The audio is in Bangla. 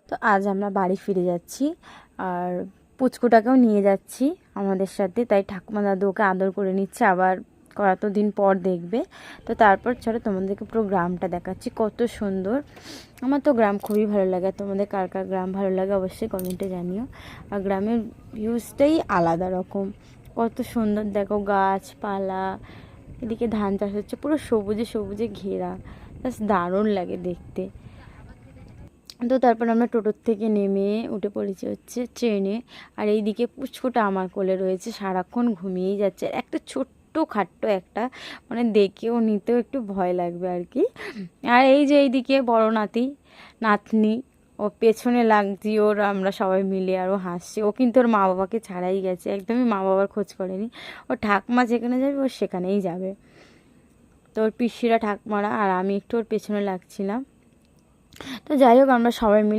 তো আজ আমরা বাড়ি ফিরে যাচ্ছি, আর পুচকুটাকেও নিয়ে যাচ্ছি আমাদের সাথে। তাই ঠাকুমা দাদু ওকে আদর করে নিচ্ছে, আবার কতদিন পর দেখবে। তো তারপর চলো তোমাদেরকে পুরো গ্রামটা দেখাচ্ছি, কত সুন্দর। আমার তো গ্রাম খুবই ভালো লাগে। তোমাদের কার কার গ্রাম ভালো লাগে অবশ্যই কমেন্টে জানিও। আর গ্রামের ভিউজটাই আলাদা রকম, কত সুন্দর দেখো, গাছপালা, এদিকে ধান চাষ হচ্ছে, পুরো সবুজে সবুজে ঘেরা, জাস্ট দারুণ লাগে দেখতে। তো তারপর আমরা টোটোর থেকে নেমে উঠে পড়েছি হচ্ছে ট্রেনে। আর এইদিকে পুচকুটা আমার কোলে রয়েছে, সারাক্ষণ ঘুমিয়েই যাচ্ছে। একটা ছোট্ট খাট্ট একটা, মানে দেখেও নিতেও একটু ভয় লাগবে আর কি। আর এই যে এইদিকে বড় নাতি নাতনি, ও পেছনে লাগছি ওর, আমরা সবাই মিলে, আর ও হাসছে। ও কিন্তু ওর মা বাবাকে ছাড়াই গেছে, একদমই মা বাবার খোঁজ করেনি। ও ঠাকমা যেখানে যাবে ও সেখানেই যাবে। তো ওর পিসিরা ঠাকমারা আর আমি একটু ওর পেছনে লাগছিলাম। তো যাই হোক, আমরা সবাই মিলে